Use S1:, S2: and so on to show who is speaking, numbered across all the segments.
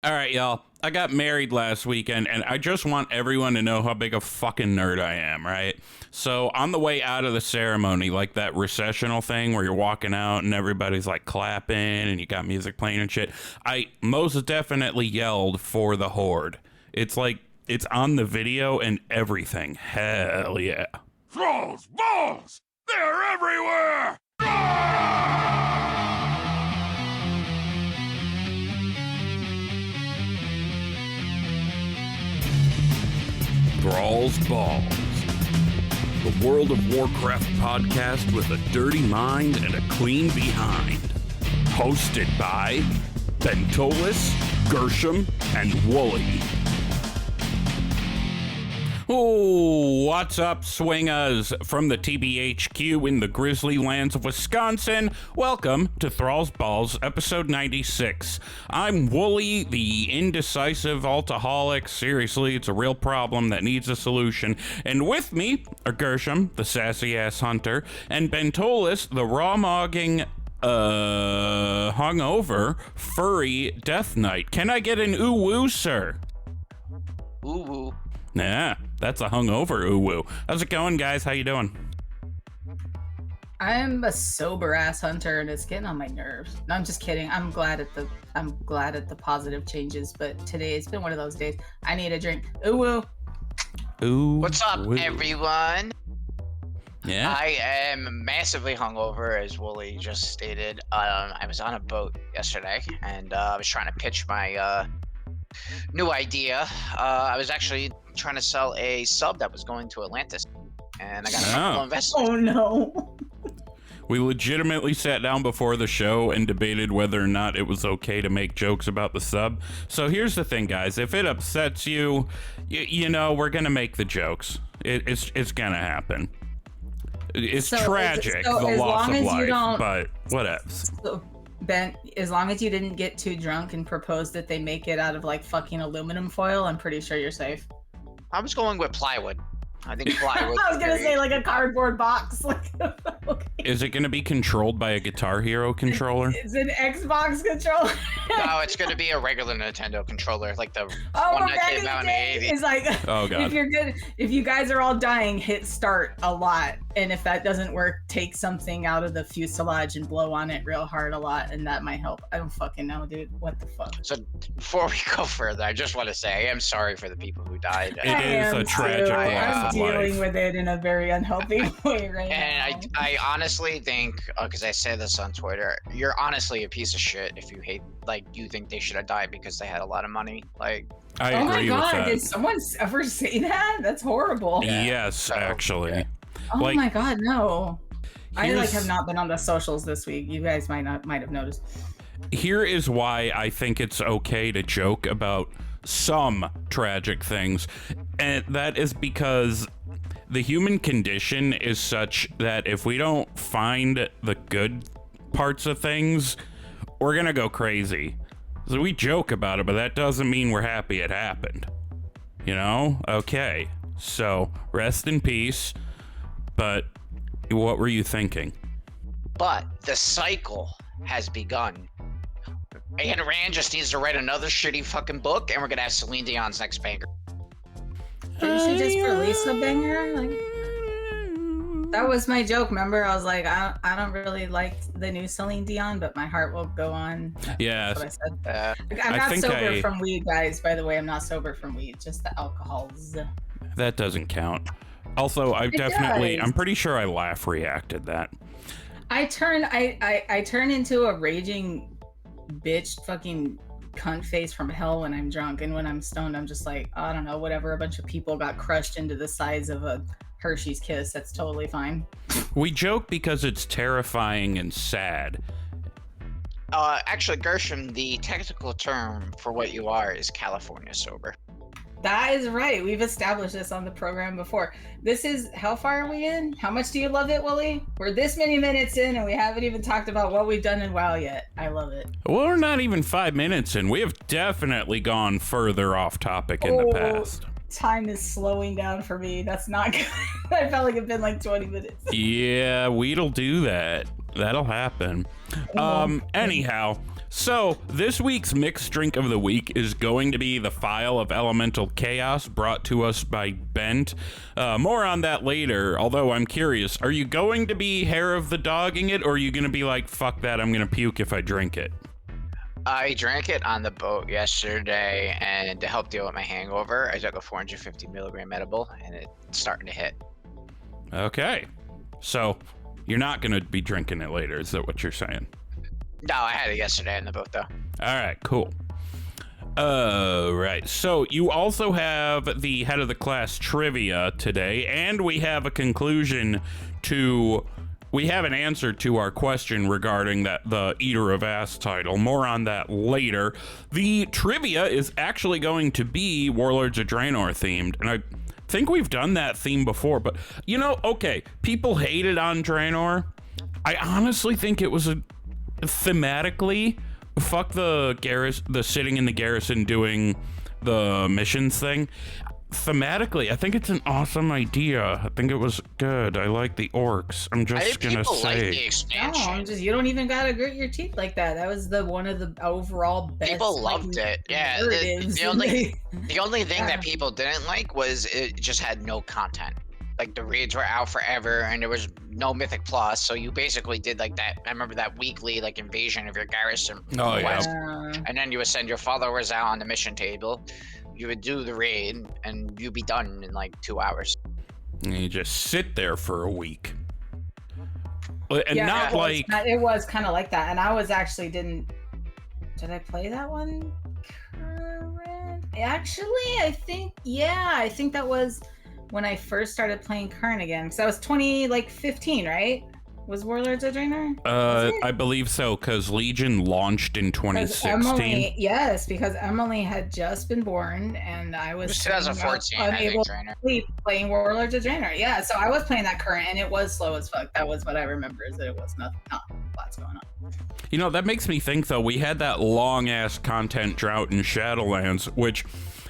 S1: All right, y'all. I got married last weekend, and I just want everyone to know how big a fucking nerd I am, right? So on the way out of the ceremony, like that recessional thing where you're walking out and everybody's like clapping and you got music playing and shit, I most definitely yelled For The Horde. It's like, it's on the video and everything. Hell yeah.
S2: Thralls! Balls! They're everywhere!
S1: Thralls Balls, the World of Warcraft podcast with a dirty mind and a clean behind. Hosted by Bentolas, Gershom, and Wooly. Oh, what's up, swingers? From the TBHQ in the grizzly lands of Wisconsin, welcome to Thralls Balls, episode 96. I'm Wooly, the indecisive alcoholic. Seriously, it's a real problem that needs a solution. And with me are Gershom, the sassy-ass hunter, and Bentolas, the raw-mogging, hungover, furry death knight. Can I get an ooh-woo, sir?
S3: Ooh-woo.
S1: Yeah, that's a hungover ooh-woo. How's it going, guys? How you doing?
S4: I'm a sober ass hunter and it's getting on my nerves. No, I'm just kidding. I'm glad at the positive changes, but today it's been one of those days. I need a drink. Ooh-woo.
S1: Ooh.
S3: What's up, everyone?
S1: Yeah.
S3: I am massively hungover, as Wooly just stated. I was on a boat yesterday, and I was trying to pitch my new idea. I was actually trying to sell a sub that was going to Atlantis, and I got a couple investors.
S4: Oh no.
S1: We legitimately sat down before the show and debated whether or not it was okay to make jokes about the sub. So here's the thing, guys. If it upsets you, you know, we're going to make the jokes. It's going to happen. It's tragic, the loss of life, but whatever.
S4: So, Ben, as long as you didn't get too drunk and propose that they make it out of like fucking aluminum foil, I'm pretty sure you're safe.
S3: I was going with plywood. I think plywood.
S4: I was gonna say like a cardboard box. Okay.
S1: Is it going to be controlled by a Guitar Hero controller?
S4: It's an Xbox controller.
S3: No, it's going to be a regular Nintendo controller, like the
S4: Oh,
S3: one
S4: we're
S3: that
S4: back
S3: came
S4: in
S3: out
S4: the
S3: in the
S4: day.
S3: 80s.
S4: It's like,
S1: Oh, God.
S4: if you're good, if you guys are all dying, hit start a lot. And if that doesn't work, take something out of the fuselage and blow on it real hard a lot, and that might help. I don't fucking know, dude. What the fuck?
S3: So before we go further, I just want to say I am sorry for the people who died.
S1: It is a tragic loss of life.
S4: I'm dealing with it in a very unhealthy way right now.
S3: And I honestly think, because I say this on Twitter, you're honestly a piece of shit if you hate, like, you think they should have died because they had a lot of money. Like,
S1: I
S4: oh my
S1: agree with
S4: god,
S1: that.
S4: did someone ever say that? That's horrible.
S1: Yes,
S3: So,
S1: actually.
S3: yeah.
S4: Oh
S1: Like,
S4: my god, no. I
S1: here's-
S4: have not been on the socials this week. You guys might have noticed.
S1: Here is why I think it's okay to joke about some tragic things, and that is because the human condition is such that if we don't find the good parts of things, we're gonna go crazy. So we joke about it, but that doesn't mean we're happy it happened. You know? Okay. So, rest in peace. But what were you thinking?
S3: but the cycle has begun. Anne Rand just needs to write another shitty fucking book, and we're gonna have Celine Dion's next banger.
S4: Didn't she just release a banger? Like, that was my joke. Remember, I was like, I don't really like the new Celine Dion, but my heart will go on.
S1: Yeah.
S4: That's what I said. I'm not sober from weed, guys. By the way, I'm not sober from weed. Just the alcohols.
S1: That doesn't count. Also, I'm pretty sure I laugh reacted that.
S4: I turn into a raging bitch fucking cunt face from hell when I'm drunk, and when I'm stoned I'm just like, I don't know, whatever, a bunch of people got crushed into the size of a Hershey's Kiss. That's totally fine.
S1: We joke because it's terrifying and sad.
S3: Actually, Gershom, the technical term for what you are is California sober.
S4: That is right. We've established this on the program before. This is, how far are we in? How much do you love it, Willie? We're this many minutes in and we haven't even talked about what we've done in WoW yet. I love it.
S1: Well, we're not even 5 minutes in. We have definitely gone further off topic in the past.
S4: Time is slowing down for me. That's not good. I felt like it's been like 20 minutes.
S1: Yeah, we'll do that. That'll happen. Anyhow, So, this week's mixed drink of the week is going to be the Phial of Elemental Chaos, brought to us by Bent. More on that later, although I'm curious, are you going to be hair of the dogging it, or are you going to be like, fuck that, I'm going to puke if I drink it?
S3: I drank it on the boat yesterday, and to help deal with my hangover, I took a 450 milligram edible, and it's starting to hit.
S1: Okay. So, you're not going to be drinking it later, is that what you're saying?
S3: No, I had it yesterday on the boat, though.
S1: All right, cool. Right. So you also have the head of the class trivia today, and we have a conclusion to. We have an answer to our question regarding the Eater of Ass title. More on that later. The trivia is actually going to be Warlords of Draenor themed, and I think we've done that theme before. But you know, okay, people hated on Draenor. I honestly think it was thematically, fuck the sitting in the garrison doing the missions thing. Thematically, I think it's an awesome idea. I think it was good. I like the orcs. I'm just gonna
S3: people
S1: say.
S3: like the expansion.
S4: You don't even gotta grit your teeth like that. That was one of the overall best.
S3: People loved it. Yeah. The only thing that people didn't like was it just had no content. Like the raids were out forever, and there was no Mythic Plus, so you basically did like that. I remember that weekly like invasion of your garrison.
S1: Oh yeah.
S3: And then you would send your followers out on the mission table. You would do the raid, and you'd be done in like 2 hours.
S1: And you just sit there for a week. And
S4: it was kind of like that. And I was actually did I play that one current? Actually, I think that was when I first started playing current again. Because that was 2015, right? Was Warlords of Draenor?
S1: I believe so, because Legion launched in 2016.
S4: Because Emily had just been born, and I was
S3: 2014.
S4: unable to sleep playing Warlords of Draenor. Yeah, so I was playing that current, and it was slow as fuck. That was what I remember, is that it was not lots going on.
S1: You know, that makes me think, though, we had that long-ass content drought in Shadowlands, which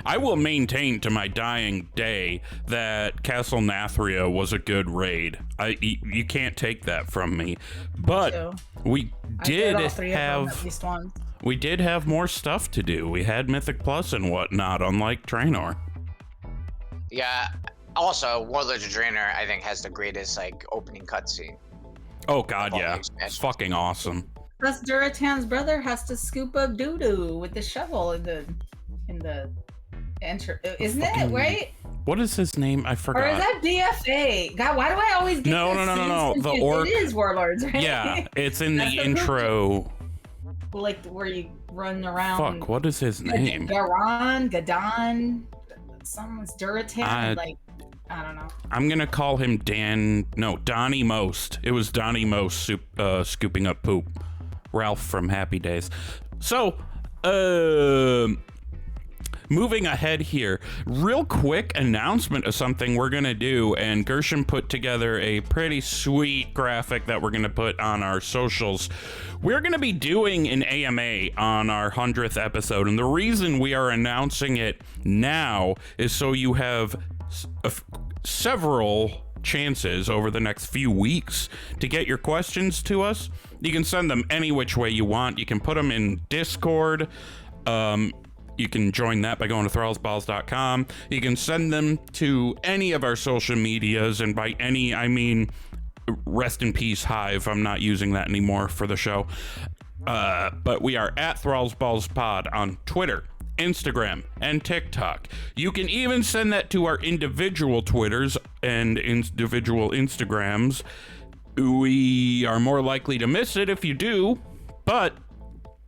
S1: I will maintain to my dying day that Castle Nathria was a good raid. You can't take that from me. But we did have more stuff to do. We had Mythic Plus and whatnot, unlike Draenor.
S3: Yeah. Also, Warlords of Draenor, I think, has the greatest like opening cutscene.
S1: Oh god, yeah. It's fucking awesome.
S4: Plus, Duratan's brother has to scoop up doo-doo with the shovel in the isn't it, right?
S1: What is his name? I forgot.
S4: Or is that DFA? God, why do I always get
S1: No. The orc.
S4: It is Warlords, right?
S1: Yeah, it's in the intro.
S4: Like where you run around.
S1: Fuck, what is his name?
S4: Gadon. Someone's Duratan. I don't know.
S1: I'm gonna call him Donnie Most. It was Donnie Most scooping up poop. Ralph from Happy Days. So, moving ahead here, real quick announcement of something we're gonna do, and Gershom put together a pretty sweet graphic that we're gonna put on our socials. We're gonna be doing an AMA on our 100th episode, and the reason we are announcing it now is so you have several chances over the next few weeks to get your questions to us. You can send them any which way you want. You can put them in Discord. You can join that by going to thrallsballs.com. You can send them to any of our social medias, and by any, I mean rest in peace Hive. I'm not using that anymore for the show. But we are at thrallsballspod on Twitter, Instagram, and TikTok. You can even send that to our individual Twitters and individual Instagrams. We are more likely to miss it if you do, but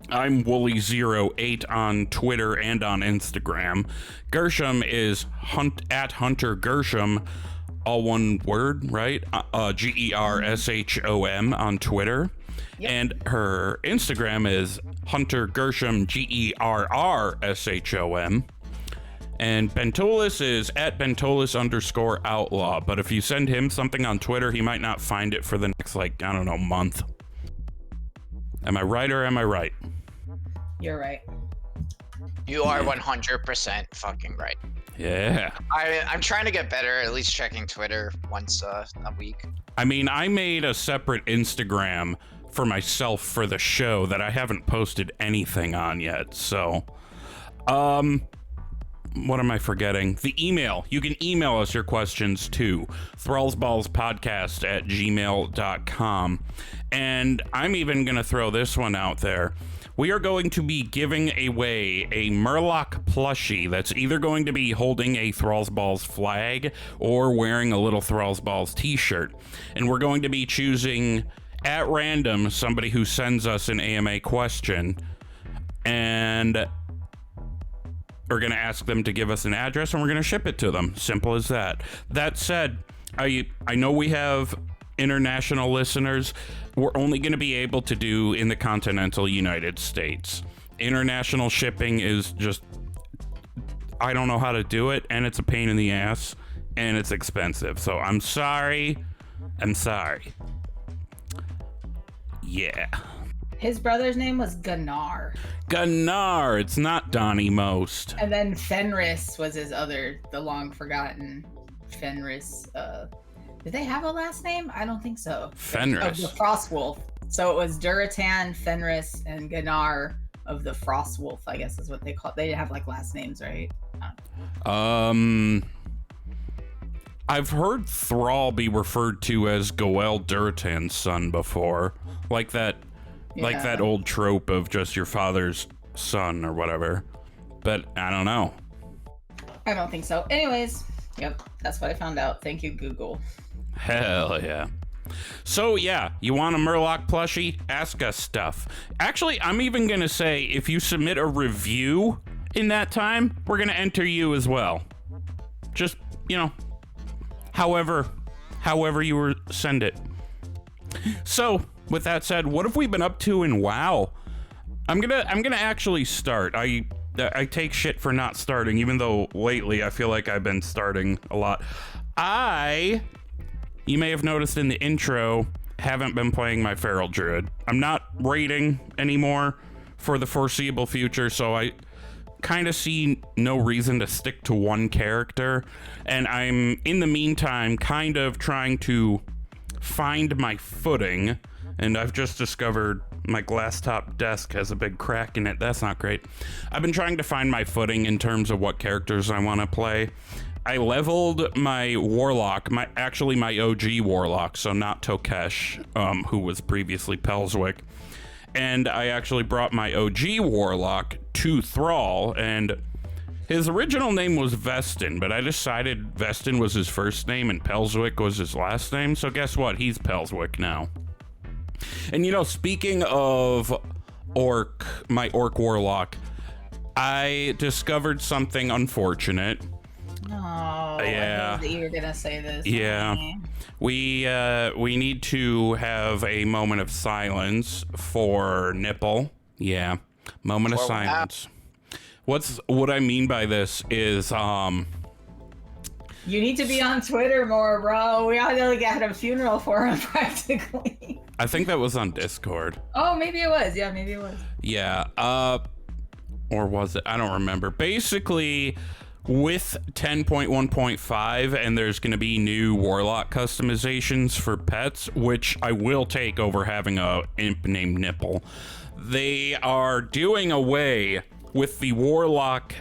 S1: I'm Wooly08 on Twitter and on Instagram. Gershom is at Hunter Gershom, all one word, right? Gershom on Twitter. Yep. And her Instagram is Hunter Gershom, Gerrrshom. And Bentolas is at Bentolas_outlaw. But if you send him something on Twitter, he might not find it for the next, month. Am I right or am I right?
S4: You're right.
S3: You are 100% fucking right.
S1: Yeah.
S3: I'm trying to get better, at least checking Twitter once a week.
S1: I mean, I made a separate Instagram for myself for the show that I haven't posted anything on yet. So, what am I forgetting? The email. You can email us your questions to thrallsballspodcast@gmail.com. And I'm even going to throw this one out there. We are going to be giving away a Murloc plushie that's either going to be holding a Thralls Balls flag or wearing a little Thralls Balls t-shirt. And we're going to be choosing at random somebody who sends us an AMA question. And we're going to ask them to give us an address and we're going to ship it to them. Simple as that. That said, I know we have international listeners. We're only going to be able to do in the continental United States. International shipping is just, I don't know how to do it, and it's a pain in the ass, and it's expensive. So I'm sorry. Yeah.
S4: His brother's name was Gunnar.
S1: Gunnar, it's not Donnie Most.
S4: And then Fenris was his other, the long forgotten Fenris. Did they have a last name? I don't think so.
S1: Fenris.
S4: Of the Frostwolf. So it was Duratan, Fenris, and Gunnar of the Frostwolf, I guess is what they call it. They have like last names, right?
S1: I've heard Thrall be referred to as Goel Duratan's son before. Like that old trope of just your father's son or whatever. But I don't know.
S4: I don't think so. Anyways, yep, that's what I found out. Thank you, Google.
S1: Hell yeah. So yeah, you want a Murloc plushie? Ask us stuff. Actually, I'm even gonna say if you submit a review in that time, we're gonna enter you as well. Just, however you send it. So with that said, what have we been up to in WoW? I'm gonna actually start. I take shit for not starting, even though lately I feel like I've been starting a lot. You may have noticed in the intro, haven't been playing my Feral Druid. I'm not raiding anymore for the foreseeable future, so I kind of see no reason to stick to one character. And I'm, in the meantime, kind of trying to find my footing. And I've just discovered my glass top desk has a big crack in it. That's not great. I've been trying to find my footing in terms of what characters I want to play. I leveled my Warlock, my OG Warlock, so not Tokesh, who was previously Pelswick. And I actually brought my OG Warlock to Thrall, and his original name was Vestin, but I decided Vestin was his first name and Pelswick was his last name, so guess what? He's Pelswick now. And speaking of my Orc Warlock, I discovered something unfortunate.
S4: Oh,
S1: yeah.
S4: I knew that you were gonna say this.
S1: Yeah. We need to have a moment of silence for Niple. Yeah. Moment of silence. What I mean by this is
S4: you need to be on Twitter more, bro. We ought to had a funeral for him practically.
S1: I think that was on Discord.
S4: Oh, maybe it was. Yeah, maybe it was.
S1: Yeah. Or was it? I don't remember. Basically, with 10.1.5, and there's going to be new Warlock customizations for pets, which I will take over having a imp named Niple. They are doing away with the Warlock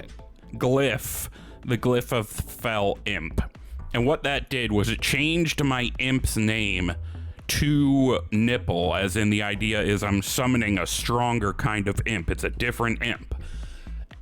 S1: glyph, the glyph of Fell Imp. And what that did was it changed my imp's name to Niple, as in the idea is I'm summoning a stronger kind of imp. It's a different imp.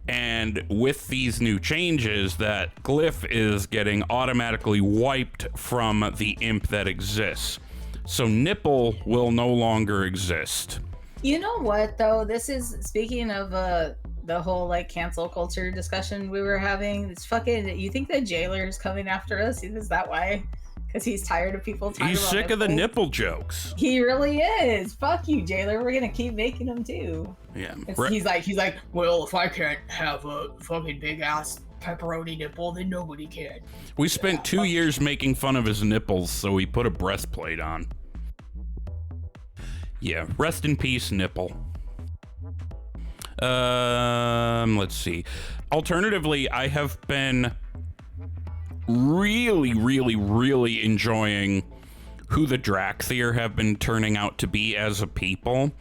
S1: And with these new changes, that glyph is getting automatically wiped from the imp that exists. So Niple will no longer exist.
S4: You know what, though? This is, speaking of the whole, cancel culture discussion we were having, it's fucking, you think the jailer's coming after us? Is that why? Because he's tired of people talking
S1: He's
S4: about
S1: sick of the
S4: nipples?
S1: nipple jokes.
S4: He really is. Fuck you, jailer. We're gonna keep making them too.
S1: Yeah.
S4: He's like, well, if I can't have a fucking big ass pepperoni nipple, then nobody can.
S1: We spent 2 years making fun of his nipples, so we put a breastplate on. Yeah, rest in peace, Niple. Let's see. Alternatively, I have been really enjoying who the Drakthyr have been turning out to be as a people.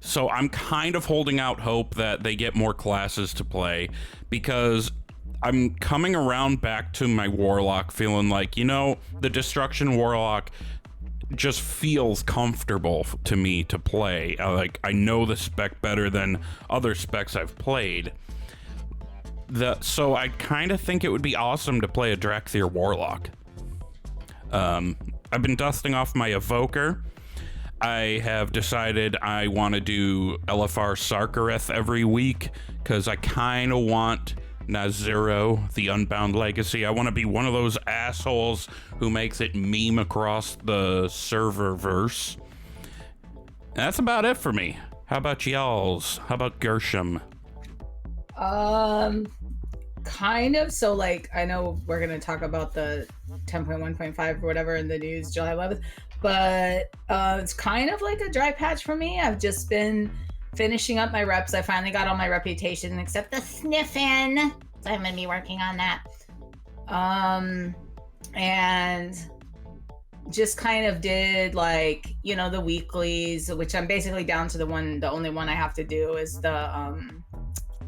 S1: So I'm kind of holding out hope that they get more classes to play, because I'm coming around back to my Warlock feeling like, you know, the Destruction Warlock just feels comfortable to me to play. Like, I know the spec better than other specs I've played. So I kind of think it would be awesome to play a Drakthyr Warlock. I've been dusting off my Evoker. I have decided I want to do LFR Sarkareth every week, because I kind of want Nazuro, the Unbound Legacy. I want to be one of those assholes who makes it meme across the serververse. That's about it for me. How about y'all's? How about Gershom?
S4: Kind of. So, like, I know we're going to talk about the 10.1.5 or whatever in the news July 11th, but it's kind of like a dry patch for me. I've just been finishing up my reps. I finally got all my reputation except the sniffing. So I'm going to be working on that. And just kind of did, like, you know, the weeklies, which I'm basically down to the only one I have to do is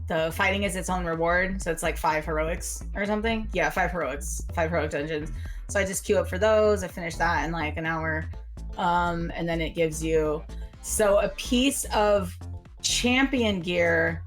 S4: the fighting is its own reward. So it's like 5 heroics or something. Yeah, 5 heroics, 5 heroic dungeons. So I just queue up for those. I finished that in like an hour. And then it gives you a piece of champion gear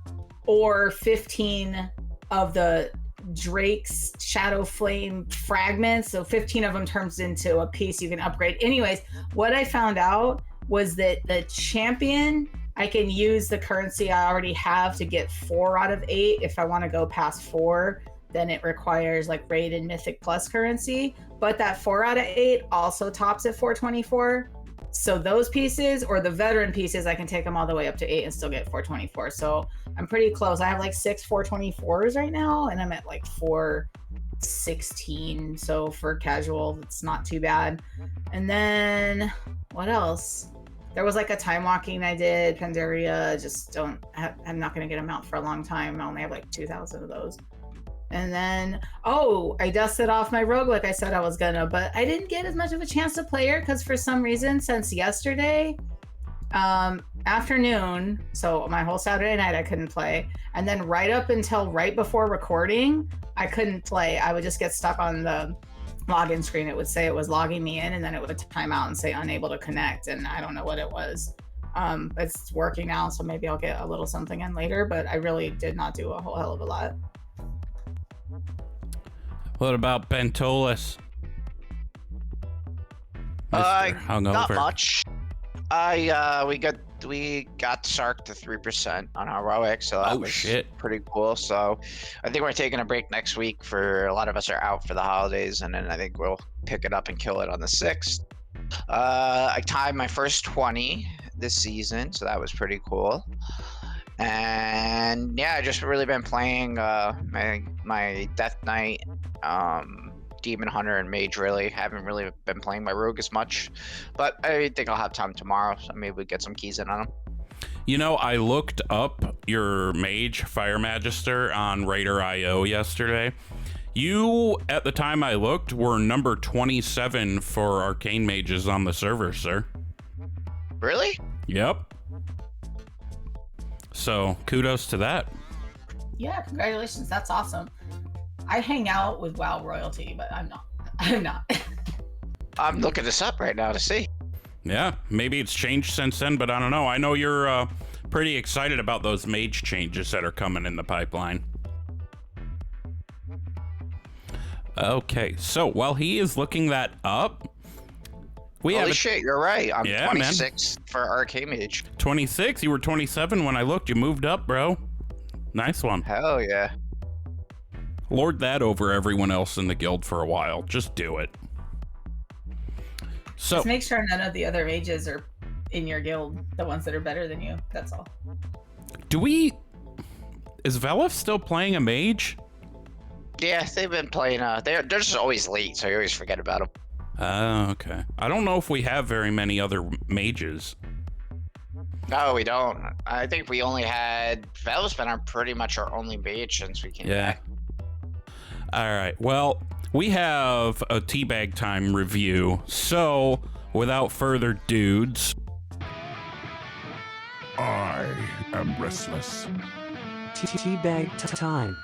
S4: or 15 of the Drake's Shadow Flame fragments. So 15 of them turns into a piece you can upgrade. Anyways, what I found out was that the champion, I can use the currency I already have to get 4 out of 8. If I want to go past 4, then it requires like raid and mythic plus currency. But that 4 out of 8 also tops at 424. So those pieces, or the veteran pieces, I can take them all the way up to 8 and still get 424. So I'm pretty close. I have like 6 424s right now, and I'm at like 416. So for casual, it's not too bad. And then what else? There was like a time walking I did, Pandaria. I'm not going to get them out for a long time. I only have like 2,000 of those. And then, I dusted off my rogue like I said I was gonna, but I didn't get as much of a chance to play her because for some reason, since yesterday afternoon, so my whole Saturday night I couldn't play. And then right up until right before recording, I couldn't play. I would just get stuck on the login screen. It would say it was logging me in, and then it would time out and say unable to connect, and I don't know what it was. It's working now, so maybe I'll get a little something in later, but I really did not do a whole hell of a lot.
S1: What about Bentolas?
S3: Not much. We got Sark to 3% on heroic, so that was pretty cool. So I think we're taking a break next week. For a lot of us are out for the holidays, and then I think we'll pick it up and kill it on the 6th. I timed my first 20 this season, so that was pretty cool. And yeah, I just really been playing my Death Knight, Demon Hunter, and Mage. Really haven't really been playing my Rogue as much, but I think I'll have time tomorrow, so maybe we get some keys in on them.
S1: You know, I looked up your Mage Fire Magister on Raider.io yesterday. You, at the time I looked, were number 27 for Arcane Mages on the server, sir.
S3: Really?
S1: Yep. So kudos to that.
S4: Yeah, congratulations. That's awesome. I hang out with WoW royalty, but I'm not.
S3: I'm looking this up right now to see.
S1: Yeah, maybe it's changed since then, but I don't know. I know you're pretty excited about those mage changes that are coming in the pipeline. Okay, so while he is looking that up,
S3: Holy shit, you're right. I'm 26
S1: man.
S3: For Arcane Mage.
S1: 26? You were 27 when I looked. You moved up, bro. Nice one.
S3: Hell yeah.
S1: Lord that over everyone else in the guild for a while. Just do it. So
S4: just make sure none of the other mages are in your guild, the ones that are better than you. That's all.
S1: Is Velif still playing a mage?
S3: Yeah, they've been playing. They're just always late, so you always forget about them.
S1: Oh, okay. I don't know if we have very many other mages.
S3: No, we don't. I think we only had Vel's been pretty much our only mage since we came back. All
S1: right. Well, we have a Teabag Time review, so without further dudes.
S2: I am restless.
S5: Teabag Time.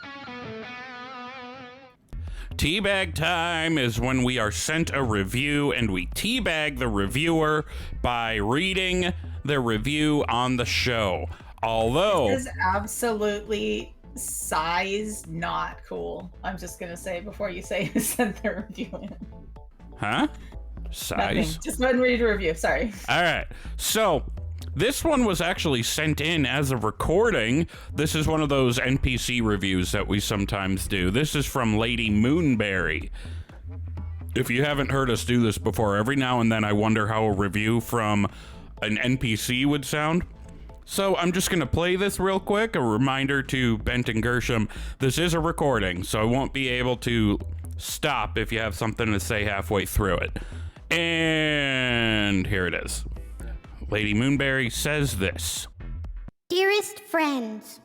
S1: Teabag Time is when we are sent a review and we teabag the reviewer by reading the review on the show. Although...
S4: This is absolutely size not cool. I'm just going to say before you say you sent the review in.
S1: Huh? Size?
S4: Nothing. Just go ahead and read a review. Sorry.
S1: All right. So... this one was actually sent in as a recording. This is one of those NPC reviews that we sometimes do. This is from Lady Moonberry. If you haven't heard us do this before, every now and then I wonder how a review from an NPC would sound. So I'm just going to play this real quick. A reminder to Bent and Gershom, this is a recording, so I won't be able to stop if you have something to say halfway through it. And here it is. Lady Moonberry says this.
S6: Dearest friends,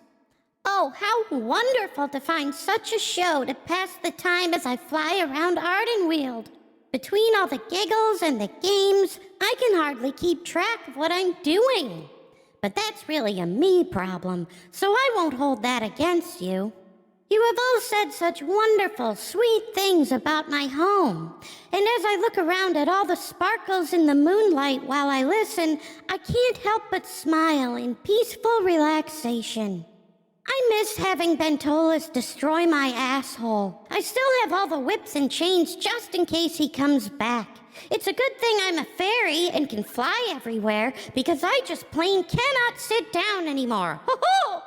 S6: oh, how wonderful to find such a show to pass the time as I fly around Ardenweald. Between all the giggles and the games, I can hardly keep track of what I'm doing. But that's really a me problem, so I won't hold that against you. You have all said such wonderful, sweet things about my home. And as I look around at all the sparkles in the moonlight while I listen, I can't help but smile in peaceful relaxation. I miss having Bentolas destroy my asshole. I still have all the whips and chains just in case he comes back. It's a good thing I'm a fairy and can fly everywhere, because I just plain cannot sit down anymore. Ho-ho!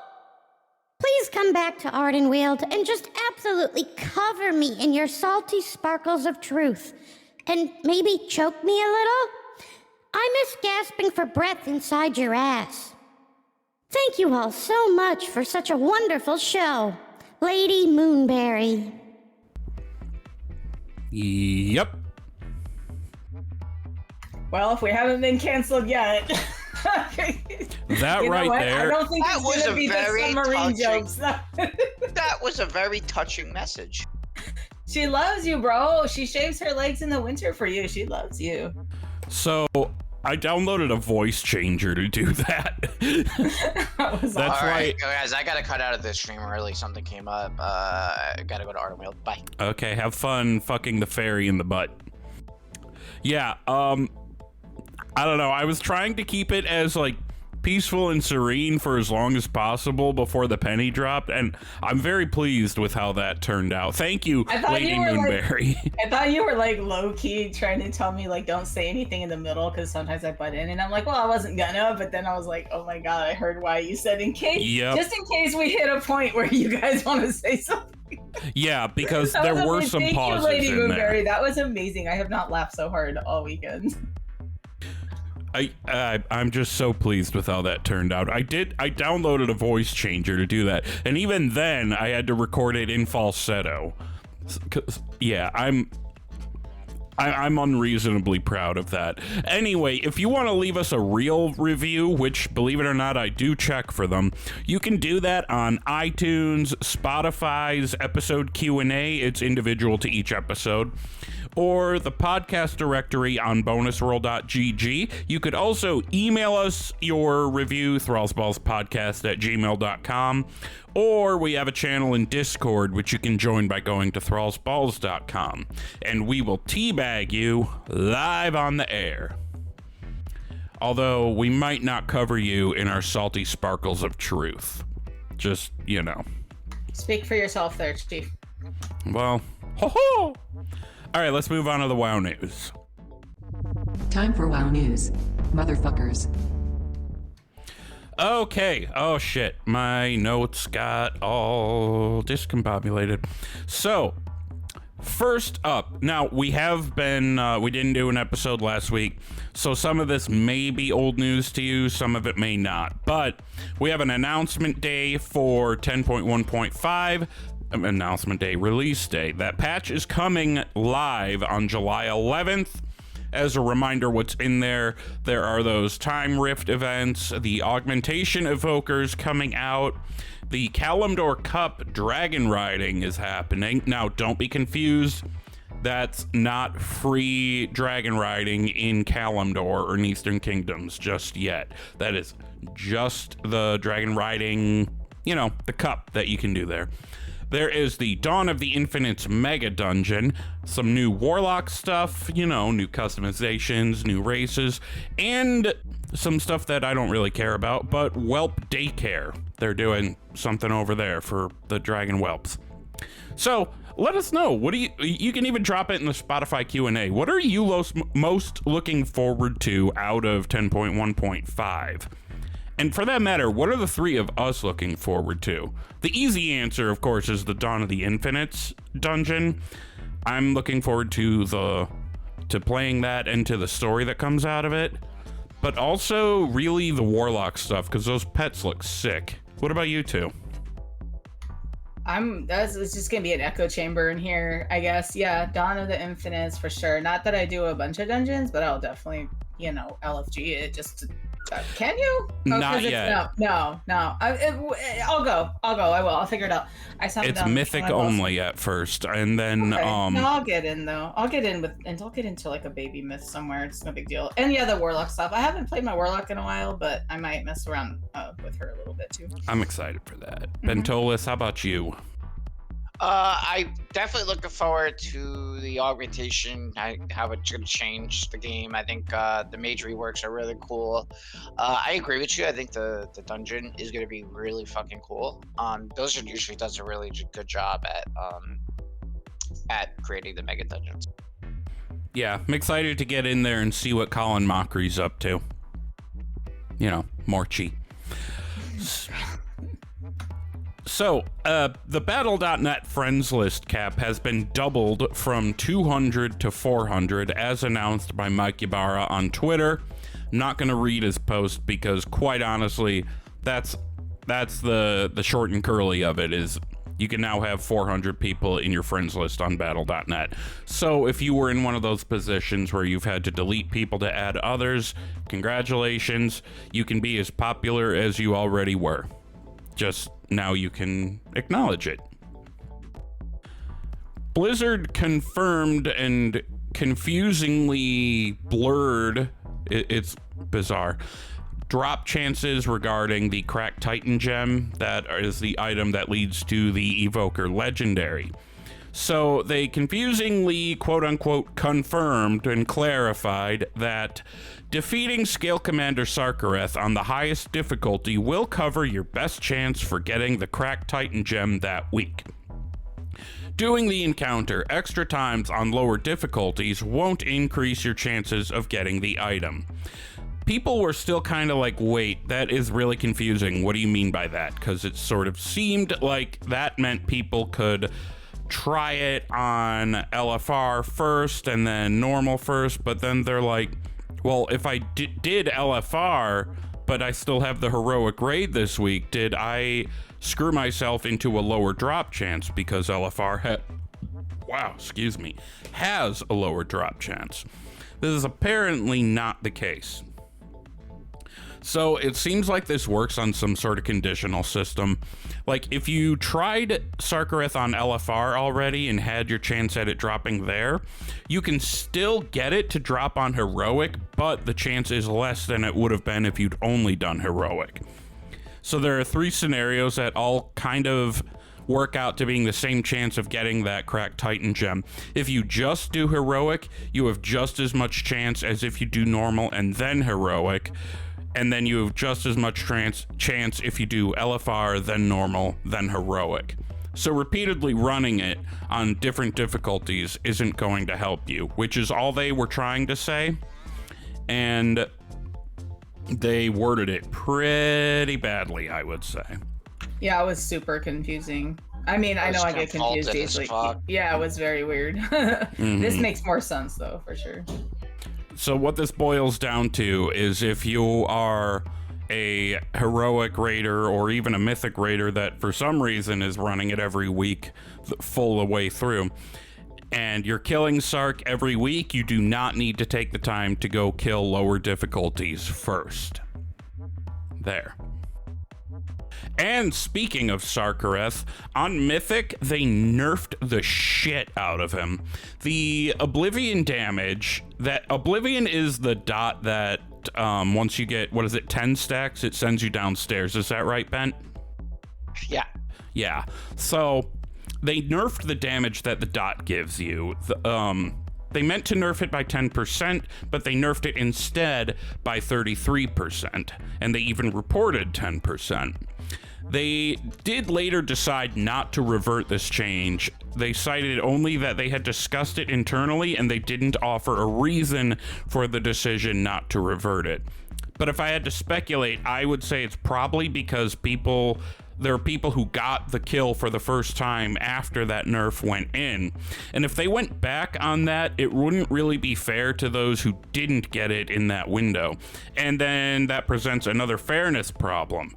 S6: Please come back to Ardenweald and just absolutely cover me in your salty sparkles of truth. And maybe choke me a little? I miss gasping for breath inside your ass. Thank you all so much for such a wonderful show. Lady Moonberry.
S1: Yep.
S4: Well, if we haven't been canceled yet.
S1: That right there.
S4: I don't think
S3: That
S4: it's
S3: was
S4: gonna
S3: a
S4: be the
S3: very
S4: submarine
S3: touching-
S4: jokes.
S3: That was a very touching message.
S4: She loves you, bro. She shaves her legs in the winter for you. She loves you.
S1: So I downloaded a voice changer to do that.
S4: That was
S1: That's
S3: All right,
S1: right.
S3: guys, I gotta cut out of this stream early. Something came up. I gotta go to Ardenweald. Bye.
S1: Okay, have fun fucking the fairy in the butt. Yeah, I don't know. I was trying to keep it as, like, peaceful and serene for as long as possible before the penny dropped, and I'm very pleased with how that turned out. Thank you, Lady Moonberry.
S4: I thought you were like low-key trying to tell me like don't say anything in the middle, because sometimes I butt in and I'm like, well, I wasn't gonna, but then I was like, oh my god, I heard why you said in case, just in case we hit a point where you guys want to say something.
S1: Yeah, because there were some pauses
S4: Lady
S1: in
S4: Moonberry.
S1: there.
S4: That was amazing. I have not laughed so hard all weekend.
S1: I'm just so pleased with how that turned out. I downloaded a voice changer to do that, and even then I had to record it in falsetto. 'Cause, yeah, I'm unreasonably proud of that. Anyway, if you want to leave us a real review, which, believe it or not, I do check for them, you can do that on iTunes, Spotify's episode Q&A. It's individual to each episode. Or the podcast directory on bonusroll.gg. You could also email us your review, thrallsballspodcast@gmail.com. Or we have a channel in Discord, which you can join by going to thrallsballs.com. And we will teabag you live on the air. Although we might not cover you in our salty sparkles of truth. Just, you know.
S4: Speak for yourself there, Chief.
S1: Well, ho-ho! All right, let's move on to the WoW news.
S7: Time for WoW News, motherfuckers.
S1: Okay. Oh, shit. My notes got all discombobulated. So, first up. Now, we have been, we didn't do an episode last week, so some of this may be old news to you, some of it may not. But we have an announcement day for 10.1.5. Announcement day, release day. That patch is coming live on July 11th. As a reminder, what's in there are those time rift events, the augmentation evokers coming out, the Kalimdor Cup dragon riding is happening. Now, don't be confused. That's not free dragon riding in Kalimdor or in Eastern Kingdoms just yet. That is just the dragon riding, you know, the cup that you can do there. There is the Dawn of the Infinites Mega Dungeon, some new Warlock stuff, you know, new customizations, new races, and some stuff that I don't really care about, but Whelp Daycare. They're doing something over there for the dragon whelps. So let us know. What do you can even drop it in the Spotify Q&A. What are you most looking forward to out of 10.1.5? And for that matter, what are the three of us looking forward to? The easy answer, of course, is the Dawn of the Infinites dungeon. I'm looking forward to playing that and to the story that comes out of it. But also, really, the Warlock stuff, because those pets look sick. What about you two?
S4: It's just gonna be an echo chamber in here, I guess. Yeah, Dawn of the Infinites for sure. Not that I do a bunch of dungeons, but I'll definitely, you know, LFG it just to. Can you? Oh,
S1: Not yet.
S4: No. I'll go. I will. I'll figure it out.
S1: It's mythic only at first, and then
S4: okay. No, I'll get in though. I'll get into like a baby myth somewhere. It's no big deal. And yeah, the Warlock stuff. I haven't played my Warlock in a while, but I might mess around with her a little bit too.
S1: I'm excited for that. Bentolas, how about you?
S3: I'm definitely looking forward to the augmentation, how it's going to change the game. I think the mage reworks are really cool. I agree with you. I think the dungeon is going to be really fucking cool. Blizzard usually does a really good job at creating the mega dungeons.
S1: Yeah, I'm excited to get in there and see what Colin Mockery's up to. You know, more chi. So, the Battle.net friends list cap has been doubled from 200 to 400, as announced by Mike Ybarra on Twitter. Not going to read his post because, quite honestly, that's the short and curly of it, is you can now have 400 people in your friends list on Battle.net. So, if you were in one of those positions where you've had to delete people to add others, congratulations, you can be as popular as you already were. Just now you can acknowledge it. Blizzard confirmed and confusingly blurred, it's bizarre, drop chances regarding the Cracked Titan gem. That is the item that leads to the Evoker Legendary. So they confusingly, quote-unquote, confirmed and clarified that defeating Scale Commander Sarkareth on the highest difficulty will cover your best chance for getting the Cracked Titan gem that week. Doing the encounter extra times on lower difficulties won't increase your chances of getting the item. People were still kind of like, wait, that is really confusing. What do you mean by that? Because it sort of seemed like that meant people could try it on LFR first and then normal first, but then they're like, well, if I did LFR, but I still have the heroic raid this week, did I screw myself into a lower drop chance because LFR has a lower drop chance? This is apparently not the case. So it seems like this works on some sort of conditional system. Like, if you tried Sarkareth on LFR already and had your chance at it dropping there, you can still get it to drop on Heroic, but the chance is less than it would have been if you'd only done Heroic. So there are three scenarios that all kind of work out to being the same chance of getting that Cracked Titan gem. If you just do Heroic, you have just as much chance as if you do normal and then Heroic. And then you have just as much chance if you do LFR, then normal, then heroic. So repeatedly running it on different difficulties isn't going to help you, which is all they were trying to say. And they worded it pretty badly, I would say.
S4: Yeah, it was super confusing. I mean, I know I get confused easily. Yeah, it was very weird. This makes more sense, though, for sure.
S1: So what this boils down to is if you are a heroic raider or even a mythic raider that for some reason is running it every week full the way through, and you're killing Sark every week, you do not need to take the time to go kill lower difficulties first. There. And speaking of Sarkareth, on Mythic, they nerfed the shit out of him. The Oblivion damage, that Oblivion is the dot that once you get, 10 stacks, it sends you downstairs. Is that right, Bent?
S3: Yeah.
S1: Yeah. So they nerfed the damage that the dot gives you. They meant to nerf it by 10%, but they nerfed it instead by 33%, and they even reported 10%. They did later decide not to revert this change. They cited only that they had discussed it internally and they didn't offer a reason for the decision not to revert it. But if I had to speculate, I would say it's probably because there are people who got the kill for the first time after that nerf went in. And if they went back on that, it wouldn't really be fair to those who didn't get it in that window. And then that presents another fairness problem.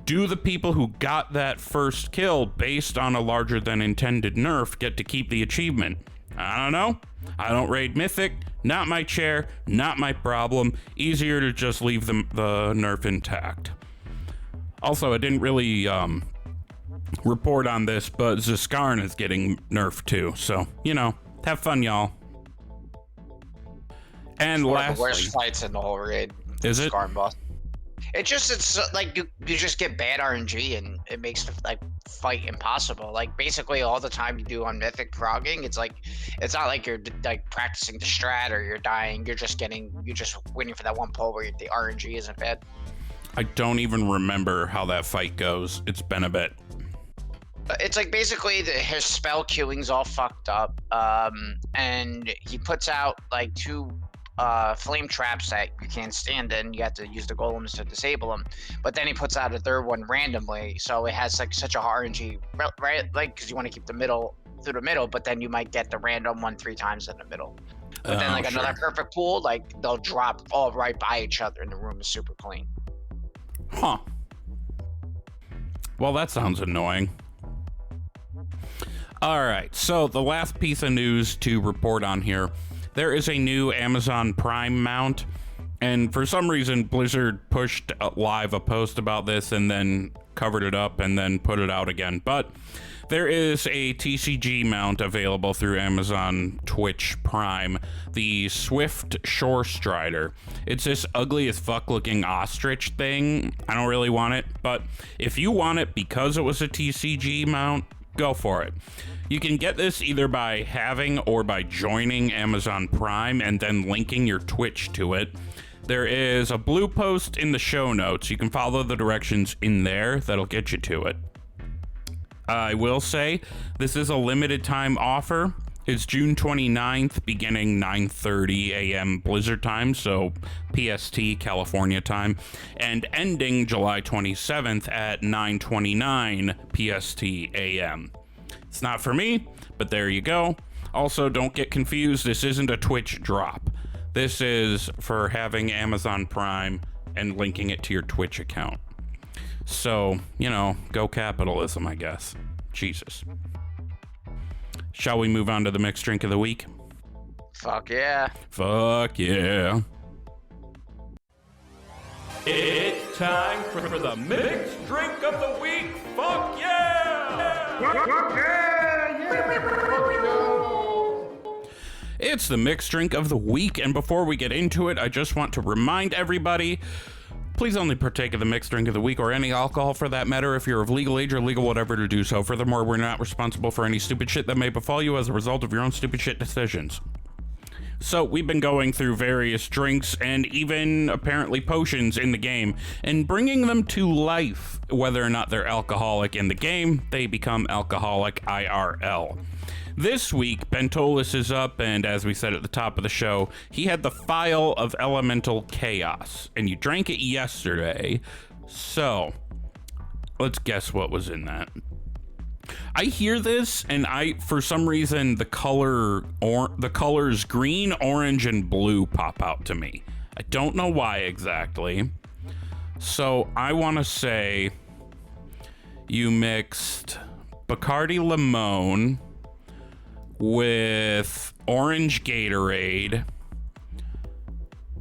S1: Do the people who got that first kill based on a larger than intended nerf get to keep the achievement? I don't know. I don't raid Mythic. Not my chair. Not my problem. Easier to just leave the nerf intact. Also, I didn't really report on this, but Ziskarn is getting nerfed too. So, have fun, y'all. And
S3: One
S1: lastly,
S3: of the worst fights in the whole raid.
S1: Is it?
S3: Skarn boss. It's like you just get bad RNG and it makes the fight impossible. Like basically all the time you do on Mythic progging, it's not like you're like practicing the strat or you're dying. You're just waiting for that one pull where the RNG isn't bad.
S1: I don't even remember how that fight goes. It's been a bit.
S3: It's like basically his spell queuing's all fucked up, and he puts out like 2 flame traps that you can't stand in. You have to use the golems to disable them, but then he puts out a third one randomly, so it has like such a RNG, right? Like because you want to keep the middle through the middle, but then you might get the random one 3 times in the middle. But then like another perfect pool, like they'll drop all right by each other, and the room is super clean.
S1: Huh. Well, that sounds annoying. All right, so the last piece of news to report on here. There is a new Amazon Prime mount, and for some reason, Blizzard pushed live a post about this and then covered it up and then put it out again. But there is a TCG mount available through Amazon Twitch Prime, the Swift Shore Strider. It's this ugly as fuck looking ostrich thing. I don't really want it, but if you want it because it was a TCG mount, go for it. You can get this either by having or by joining Amazon Prime and then linking your Twitch to it. There is a blue post in the show notes. You can follow the directions in there. That'll get you to it. I will say this is a limited time offer. It's June 29th, beginning 9:30 a.m. Blizzard time, so PST, California time, and ending July 27th at 9:29 PST a.m. It's not for me, but there you go. Also, don't get confused. This isn't a Twitch drop. This is for having Amazon Prime and linking it to your Twitch account. So, go capitalism, I guess. Jesus. Shall we move on to the mixed drink of the week?
S3: Fuck yeah.
S1: Fuck yeah. It's time for the mixed drink of the week. Fuck yeah! Fuck yeah! It's the mixed drink of the week, and before we get into it, I just want to remind everybody, please only partake of the mixed drink of the week or any alcohol for that matter if you're of legal age or legal whatever to do so. Furthermore, we're not responsible for any stupid shit that may befall you as a result of your own stupid shit decisions. So we've been going through various drinks and even apparently potions in the game and bringing them to life. Whether or not they're alcoholic in the game, they become alcoholic IRL. This week, Bentolas is up, and as we said at the top of the show, he had the phial of elemental chaos, and you drank it yesterday. So, let's guess what was in that. I hear this, and for some reason, the colors green, orange, and blue pop out to me. I don't know why exactly. So, I want to say you mixed Bacardi Limon with orange Gatorade,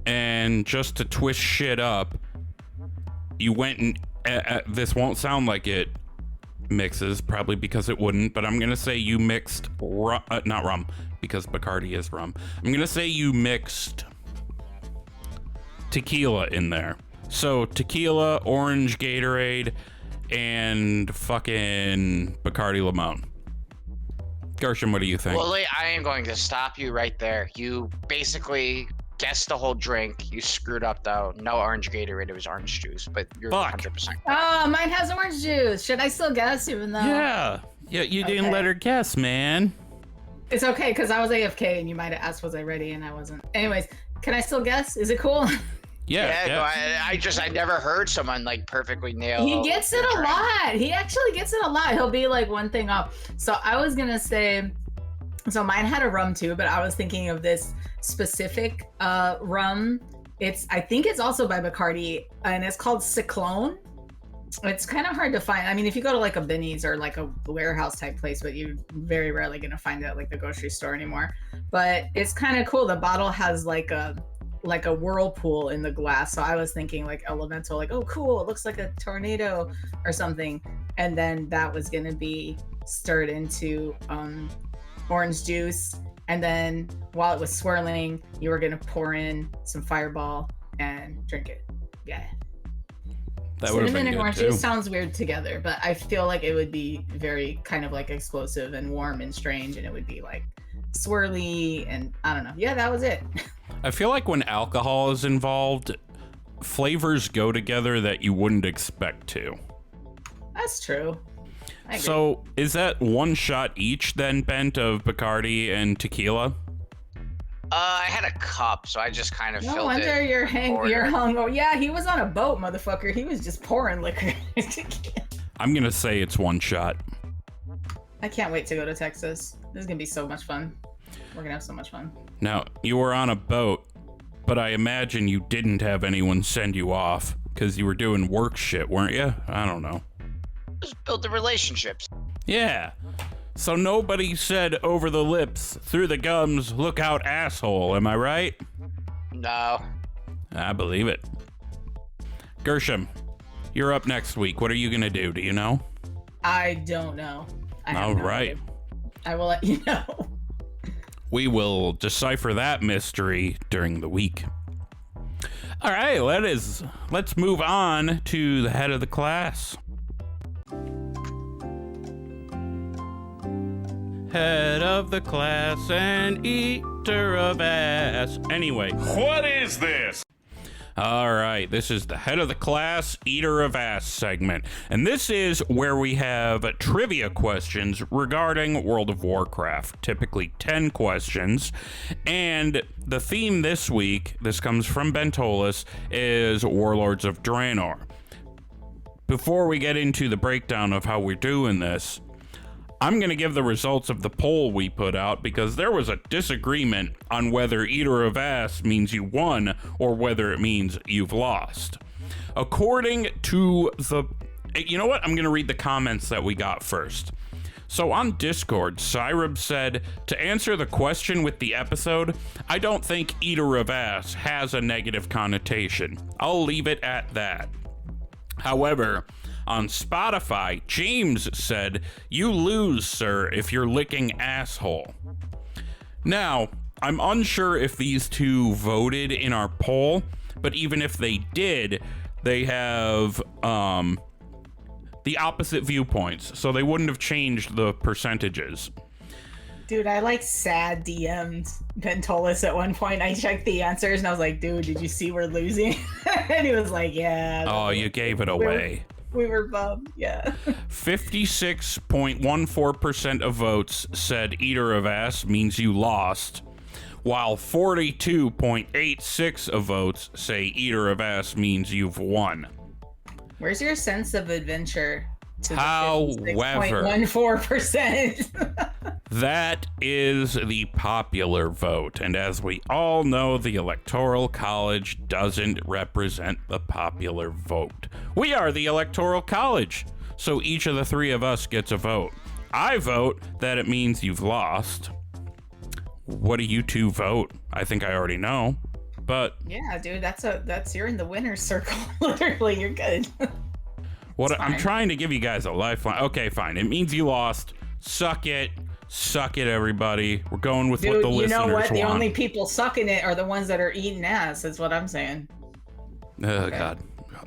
S1: and just to twist shit up, you went and this won't sound like it mixes, probably because it wouldn't, but I'm gonna say you mixed not rum, because Bacardi is rum. I'm gonna say you mixed tequila in there. So tequila, orange Gatorade, and fucking Bacardi Limon. Gershom, what do you think?
S3: Wooly, I am going to stop you right there. You basically guessed the whole drink. You screwed up though. No orange Gatorade, it was orange juice, but you're
S1: Fuck.
S3: 100%.
S4: Oh, mine has orange juice. Should I still guess even though?
S1: Yeah, you didn't let her guess, man.
S4: It's okay, because I was AFK and you might have asked was I ready and I wasn't. Anyways, can I still guess? Is it cool?
S1: Yeah.
S3: No, I never heard someone like perfectly nail.
S4: He gets it
S3: the
S4: a
S3: drink.
S4: lot. He actually gets it a lot. He'll be like one thing off. So I was gonna say, so mine had a rum too, but I was thinking of this specific rum. I think it's also by Bacardi, and it's called Cyclone. It's kind of hard to find. I mean, if you go to like a Benny's or like a warehouse type place, but you're very rarely gonna find it at like the grocery store anymore. But it's kind of cool. The bottle has like a whirlpool in the glass. So I was thinking like elemental, like, oh cool, it looks like a tornado or something. And then that was gonna be stirred into orange juice. And then while it was swirling, you were gonna pour in some Fireball and drink it. Yeah.
S1: That would have
S4: Cinnamon
S1: been
S4: and
S1: good
S4: orange
S1: too.
S4: juice sounds weird together, but I feel like it would be very kind of like explosive and warm and strange, and it would be like swirly and I don't know. Yeah, that was it.
S1: I feel like when alcohol is involved, flavors go together that you wouldn't expect to.
S4: That's true. I agree.
S1: So is that one shot each then, Bent, of Bacardi and tequila?
S3: I had a cup, so I just kind of
S4: No
S3: filled
S4: wonder
S3: it.
S4: you're
S3: order.
S4: hung. Oh yeah, he was on a boat, motherfucker. He was just pouring liquor.
S1: I'm gonna say it's one shot.
S4: I can't wait to go to Texas. This is gonna be so much fun. We're gonna have so much fun.
S1: Now, you were on a boat, but I imagine you didn't have anyone send you off because you were doing work shit, weren't you? I don't know.
S3: Just build the relationships.
S1: Yeah. So nobody said over the lips, through the gums, look out, asshole. Am I right?
S3: No.
S1: I believe it. Gershom, you're up next week. What are you gonna do? Do you know?
S4: I don't know. I have
S1: All
S4: no
S1: right.
S4: idea. I will let you know.
S1: We will decipher that mystery during the week. All right, let's move on to the head of the class. Head of the class and eater of ass. Anyway.
S2: What is this?
S1: All right, this is the head of the class, eater of ass segment. And this is where we have trivia questions regarding World of Warcraft, typically 10 questions. And the theme this week, this comes from Bentolas, is Warlords of Draenor. Before we get into the breakdown of how we're doing this, I'm going to give the results of the poll we put out because there was a disagreement on whether Eater of Ass means you won or whether it means you've lost. According to the... You know what? I'm going to read the comments that we got first. So on Discord, Cyrub said, to answer the question with the episode, I don't think Eater of Ass has a negative connotation. I'll leave it at that. However, on Spotify, James said, you lose, sir, if you're licking asshole. Now, I'm unsure if these two voted in our poll, but even if they did, they have the opposite viewpoints, so they wouldn't have changed the percentages.
S4: Dude, I like sad DM'd Bentolas at one point. I checked the answers and I was like, dude, did you see we're losing? And he was like, yeah.
S1: Oh, you gave it away.
S4: We were bummed, yeah.
S1: 56.14% of votes said Eater of Ass means you lost, while 42.86% of votes say Eater of Ass means you've won.
S4: Where's your sense of adventure? To
S1: However,
S4: 56.14%.
S1: that is the popular vote, and as we all know, the Electoral College doesn't represent the popular vote. We are the Electoral College, so each of the three of us gets a vote. I vote that it means you've lost. What do you two vote? I think I already know, but
S4: Yeah, dude, that's you're in the winner's circle. Literally, you're good.
S1: What
S4: It's
S1: I'm
S4: fine.
S1: trying to give you guys a lifeline. Okay, fine. It means you lost. Suck it, everybody. We're going with what
S4: Dude,
S1: the
S4: you
S1: listeners
S4: know what? The
S1: want.
S4: only people sucking it are the ones that are eating ass. Is what I'm saying.
S1: Oh God,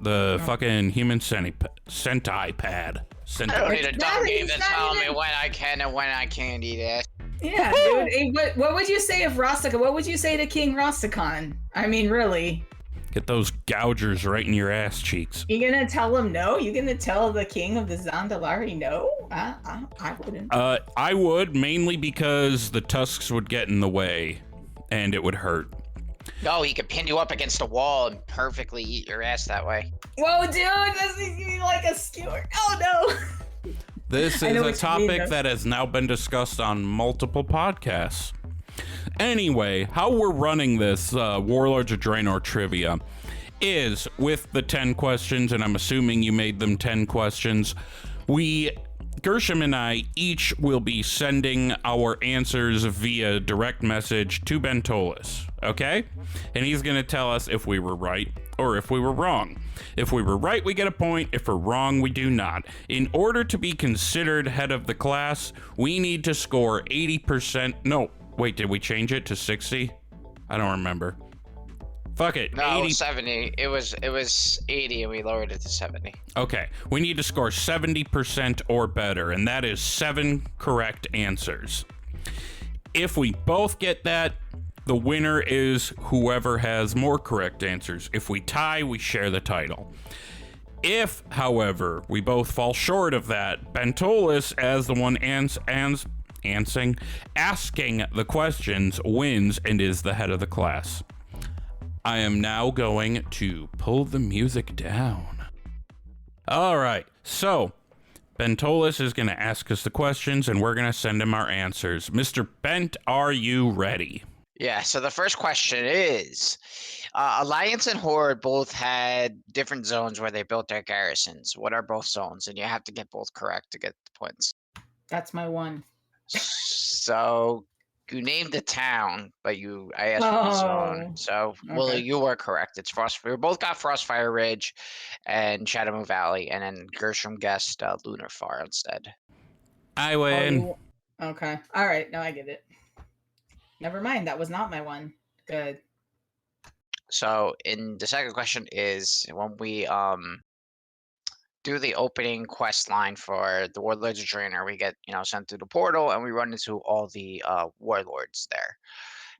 S1: the fucking human sentai pad.
S3: I don't need a dumb
S4: That
S3: game
S4: is
S3: to
S4: not
S3: tell me
S4: even-
S3: when I can and when I can't eat it.
S4: Yeah, dude. Hey, what would you say if Rastakhan? What would you say to King Rastakhan? I mean, really?
S1: Get those gougers right in your ass cheeks.
S4: You gonna tell him no? You gonna tell the king of the Zandalari no? I wouldn't.
S1: I would, mainly because the tusks would get in the way, and it would hurt.
S3: No, he could pin you up against a wall and perfectly eat your ass that way.
S4: Whoa, dude, this is like a skewer. Oh no.
S1: This
S4: I
S1: is
S4: know
S1: a
S4: what you mean,
S1: topic
S4: though.
S1: that has now been discussed on multiple podcasts. Anyway, how we're running this Warlords of Draenor trivia is with the 10 questions, and I'm assuming you made them 10 questions. Gershom and I each will be sending our answers via direct message to Bentolas, okay? And he's going to tell us if we were right or if we were wrong. If we were right, we get a point. If we're wrong, we do not. In order to be considered head of the class, we need to score 80%. No, wait, did we change it to 60? I don't remember. Fuck it.
S3: No,
S1: 80.
S3: 70. It was 80 and we lowered it to 70.
S1: Okay, we need to score 70% or better, and that is 7 correct answers. If we both get that, the winner is whoever has more correct answers. If we tie, we share the title. If, however, we both fall short of that, Bentolas, as the one asking the questions, wins and is the head of the class. I am now going to pull the music down. All right, so Bentolas is going to ask us the questions, and we're going to send him our answers. Mr. Bent, are you ready?
S3: Yeah, so the first question is, Alliance and Horde both had different zones where they built their garrisons. What are both zones? And you have to get both correct to get the points.
S4: That's my one.
S3: So you named the town, but I asked for the zone. So Willie,
S4: okay.
S3: you were correct. It's We both got Frostfire Ridge and Shadowmoon Valley, and then Gershom guessed Lunar Far instead.
S1: I win.
S4: Okay. All right. Now I get it. Never mind. That was not my one. Good.
S3: So in the second question is when we do the opening quest line for the Warlords of Draenor, we get sent through the portal and we run into all the warlords there.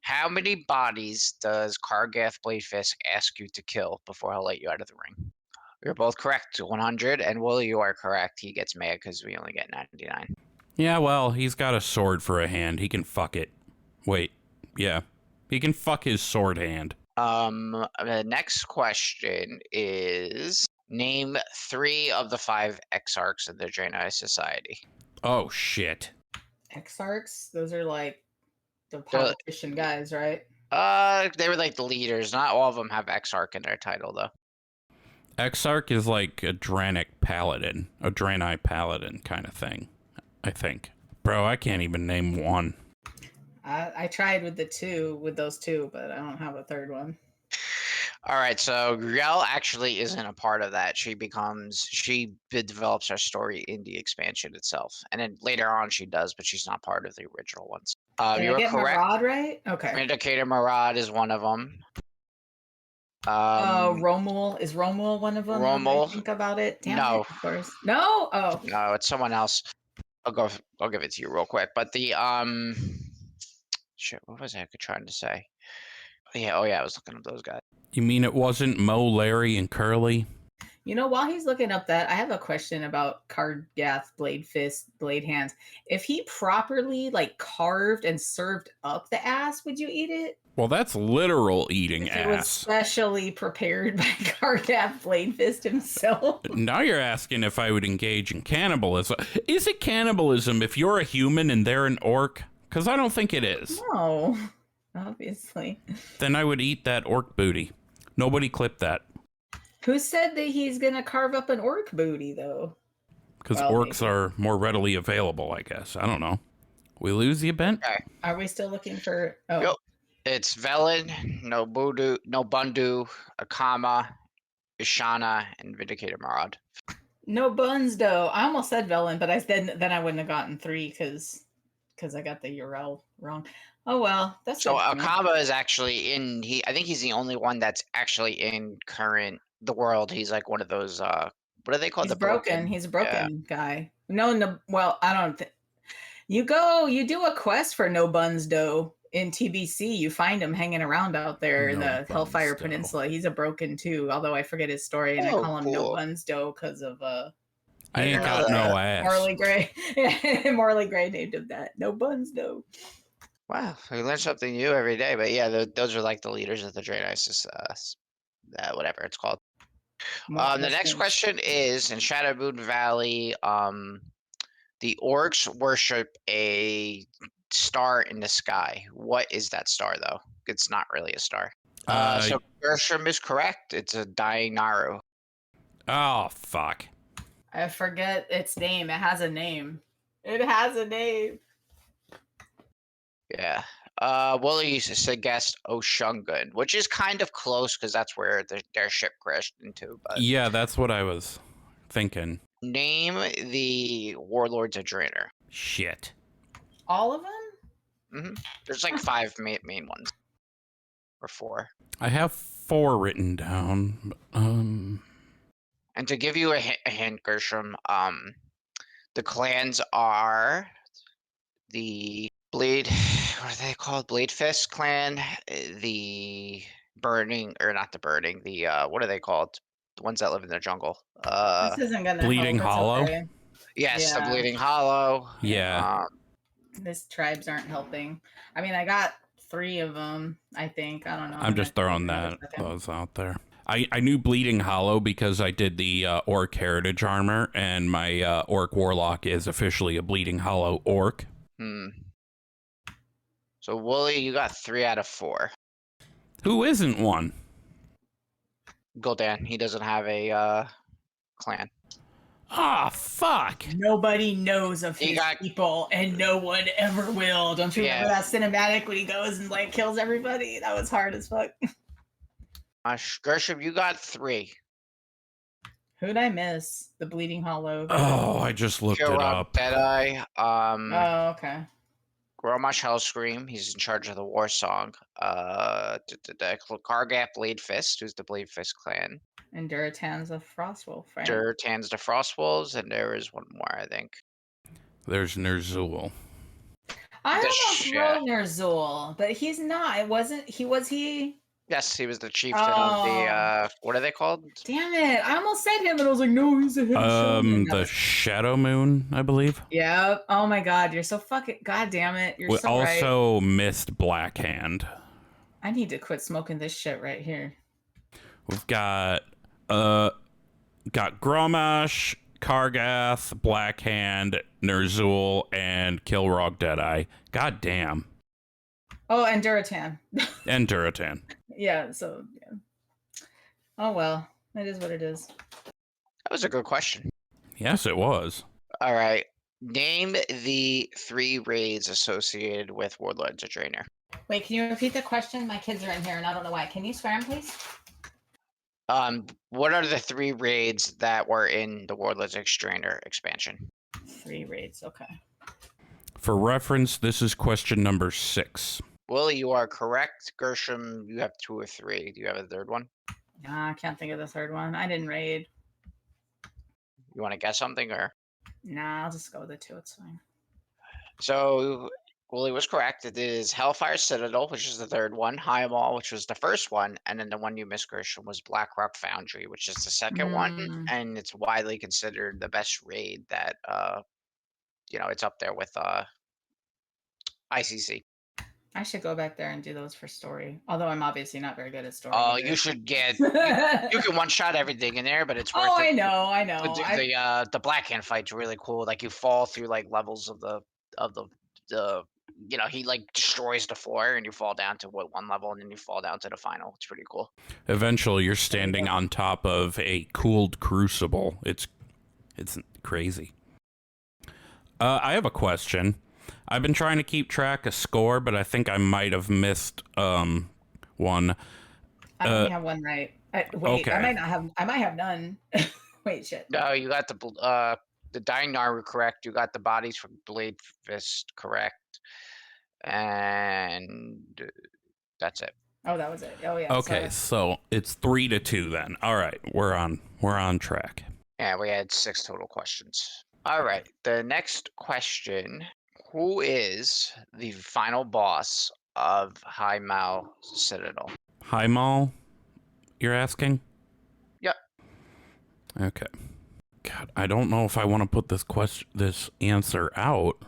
S3: How many bodies does Kargath Bladefisk ask you to kill before he'll let you out of the ring? You're both correct, 100, and Willie, you are correct. He gets mad because we only get 99.
S1: Yeah, well, he's got a sword for a hand. He can fuck it. Wait, yeah. He can fuck his sword hand.
S3: The next question is name 3 of the 5 exarchs of the Draenei Society.
S1: Oh, shit.
S4: Exarchs? Those are like the politician guys, right?
S3: They were like the leaders. Not all of them have exarch in their title, though.
S1: Exarch is like a Draenei paladin kind of thing, I think. Bro, I can't even name one.
S4: I tried with those two, but I don't have a third one.
S3: All right, so Griel actually isn't a part of that. She develops her story in the expansion itself, and then later on she does, but she's not part of the original ones.
S4: Did
S3: You
S4: I
S3: were
S4: get
S3: correct.
S4: Marad right? Okay.
S3: Vindicator Marad is one of them.
S4: Romul is Romul one of them?
S3: Romul?
S4: Think about it. Damn
S3: No.
S4: it, of course. No. Oh.
S3: No, it's someone else. I'll give it to you real quick. But the shit, what was I trying to say? Yeah, I was looking up those guys.
S1: You mean it wasn't Mo, Larry, and Curly?
S4: While he's looking up that, I have a question about Kargath Blade Hands. If he properly carved and served up the ass, would you eat it?
S1: Well, that's literal eating
S4: If it was
S1: ass.
S4: specially prepared by Kargath Bladefist himself.
S1: Now you're asking if I would engage in cannibalism. Is it cannibalism if you're a human and they're an orc? Because I don't think it is.
S4: No, obviously.
S1: Then I would eat that orc booty. Nobody clipped that.
S4: Who said that he's gonna carve up an orc booty, though?
S1: Because
S4: Well,
S1: orcs
S4: maybe.
S1: are more readily available, I guess. I don't know. We lose the event?
S3: Okay.
S4: Are we still looking for? Oh,
S3: Yep. It's Velen, Nobundu, Akama, Ishana, and Vindicator Marad.
S4: No buns though. I almost said Velen, but I said then I wouldn't have gotten 3 because I got the Urel wrong. Oh well, that's
S3: So
S4: it for me.
S3: Akaba is actually in. I think he's the only one that's actually in the world. He's like one of those. What are they called?
S4: He's
S3: The
S4: broken.
S3: broken.
S4: He's a
S3: Yeah.
S4: broken guy. No, well, I don't think you do a quest for No Buns Doe in TBC. You find him hanging around out there in
S1: No
S4: the Hellfire
S1: Buns Doe.
S4: Peninsula. He's a broken too, although I forget his story and I
S3: Oh,
S4: call him No
S3: cool.
S4: Buns Doe because of
S1: He
S3: I
S1: ain't
S3: didn't know
S1: got
S3: that.
S1: no ass.
S4: Marley Gray. Yeah, Marley Gray named him that. No Buns Doe.
S3: Wow, we learn something new every day. But yeah, those are like the leaders of the Draenei's, whatever it's called. The next question is in Shadow Moon Valley. The orcs worship a star in the sky. What is that star, though? It's not really a star. So Gershom is correct. It's a dying Naru.
S1: Oh, fuck.
S4: I forget its name. It has a name. It has a name.
S3: Yeah. Wooly suggests Oshungun, which is kind of close because that's where their ship crashed into. But
S1: Yeah, that's what I was thinking.
S3: name the warlords of Draenor.
S1: Shit.
S4: All of them?
S3: There's like 5 main ones. Or 4.
S1: I have 4 written down.
S3: And to give you a hint, Gershom, the clans are the Blade, what are they called? Blade Fist clan, the Burning, or not the Burning, the, what are they called? The ones that live in the jungle.
S4: This isn't gonna
S1: Bleeding
S4: help. It's
S1: Hollow?
S4: okay.
S3: Yes, the
S4: Yeah.
S3: Bleeding Hollow.
S1: Yeah.
S4: These tribes aren't helping. I mean, I got 3 of them, I think. I don't know.
S1: I'm just throwing those out there. I knew Bleeding Hollow because I did the Orc Heritage armor, and my Orc Warlock is officially a Bleeding Hollow Orc.
S3: So, Wooly, you got 3 out of 4.
S1: Who isn't one?
S3: Gul'dan, he doesn't have a clan.
S1: Ah, fuck.
S4: Nobody knows of his
S3: got-
S4: people, and no one ever will. Don't you remember
S3: Yeah.
S4: that cinematic when he goes and like kills everybody? That was hard as fuck.
S3: Gershom, you got 3.
S4: Who'd I miss? The Bleeding Hollow.
S1: Oh, I just looked it up.
S3: Deadeye.
S4: Oh, okay.
S3: Gromash Hellscream, he's in charge of the war song. Kargap Blade Fist, who's the Blade Fist clan.
S4: And Duratan's a Frostwolf, right?
S3: Durtan's the Frostwolves, and there is one more, I think.
S1: There's Ner'zhul.
S4: I
S3: The
S4: almost wrote Ner'zhul, but he's not. It wasn't. Was he?
S3: Yes, he was the chieftain of the, what are they called?
S4: Damn it! I almost said him, and I was like, no, he's a him. Shogun.
S1: The Shadow Moon, I believe.
S4: Yep. Oh my God, you're so fucking. God damn it, you're
S1: We
S4: so right.
S1: also missed Blackhand.
S4: I need to quit smoking this shit right here.
S1: We've got Gromash, Kargath, Blackhand, Ner'zhul, and Kilrog Deadeye. God damn.
S4: Oh, and Duratan.
S1: And Duratan.
S4: Yeah. So yeah. Oh well, it is what it is.
S3: That was a good question.
S1: Yes, it was.
S3: All right. Name the 3 raids associated with Warlords of Draenor.
S4: Wait, can you repeat the question? My kids are in here, and I don't know why. Can you swear 'em, please?
S3: What are the 3 raids that were in the Warlords of Draenor expansion?
S4: 3 raids. Okay.
S1: For reference, this is question number 6.
S3: Willie, you are correct. Gershom, you have 2 or 3. Do you have a third one?
S4: Nah, I can't think of the third one. I didn't raid.
S3: You want to guess something, or?
S4: Nah, I'll just go with the 2. It's fine.
S3: So, Willie was correct. It is Hellfire Citadel, which is the third one. High Mall, which was the first one. And then the one you missed, Gershom, was Blackrock Foundry, which is the second one. And it's widely considered the best raid that, it's up there with ICC.
S4: I should go back there and do those for story. Although I'm obviously not very good at story.
S3: Oh,
S4: either.
S3: you should get. You can one-shot everything in there, but it's worth it.
S4: Oh, I know.
S3: The Blackhand fight's really cool. Like you fall through like levels of the he like destroys the floor and you fall down to one level and then you fall down to the final. It's pretty cool.
S1: Eventually, you're standing on top of a cooled crucible. It's crazy. I have a question. I've been trying to keep track of score, but I think I might have missed one.
S4: I only have one right. Wait,
S1: okay.
S4: I might have none. Wait, shit.
S3: No, you got the Dying Naru correct. You got the bodies from Blade Fist correct. And that's it.
S4: Oh, that was it. Oh, yeah.
S1: Okay,
S4: Sorry.
S1: so it's 3-2 then. All right, we're on track.
S3: Yeah, we had 6 total questions. All right, the next question. Who is the final boss of High Mao Citadel?
S1: Hi, Mal, you're asking?
S3: Yep.
S1: Okay. God, I don't know if I want to put this answer out.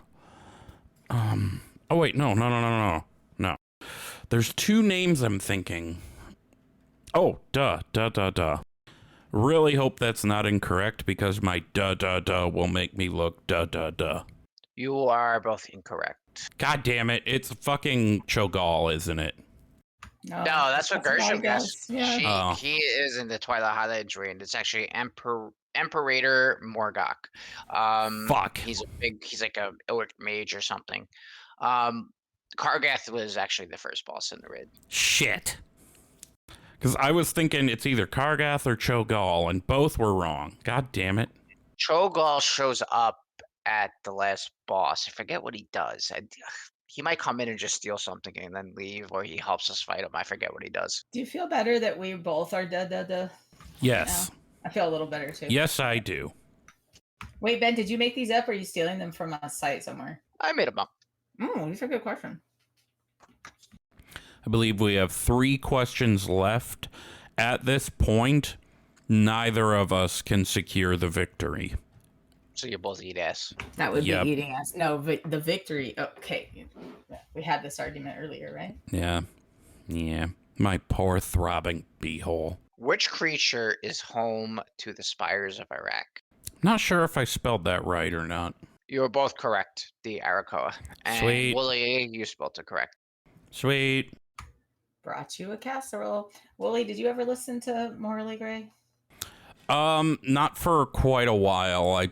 S1: Oh wait, no. There's 2 names I'm thinking. Oh, duh. Really hope that's not incorrect because my duh will make me look duh.
S3: You are both incorrect.
S1: God damn it, it's fucking Cho'Gall, isn't it?
S3: No, that's what Gershom guessed.
S4: Yeah.
S3: He is in the Twilight Highlands region. It's actually Imperator Morgok.
S1: Fuck.
S3: He's like a Illic mage or something. Kargath was actually the first boss in the raid.
S1: Shit. Because I was thinking it's either Kargath or Cho'Gall, and both were wrong. God damn it.
S3: Cho'Gall shows up at the last boss. I forget what he does. He might come in and just steal something and then leave, or he helps us fight him. I forget what he does.
S4: Do you feel better that we both are duh?
S1: Yes.
S4: I feel a little better too.
S1: Yes, I do.
S4: Wait, Ben, did you make these up or are you stealing them from a site somewhere?
S3: I made him up.
S4: These are a good question.
S1: I believe we have 3 questions left. At this point, neither of us can secure the victory.
S3: So you both eat ass.
S4: That would
S1: Yep.
S4: be eating us. No, the victory. Okay. We had this argument earlier, right?
S1: Yeah. My poor throbbing beehole.
S3: Which creature is home to the spires of Iraq?
S1: Not sure if I spelled that right or not.
S3: You were both correct. The Arakoa. And
S1: Sweet.
S3: Wooly, you spelled it correct.
S1: Sweet.
S4: Brought you a casserole. Wooly, did you ever listen to Morally Gray?
S1: Not for quite a while. I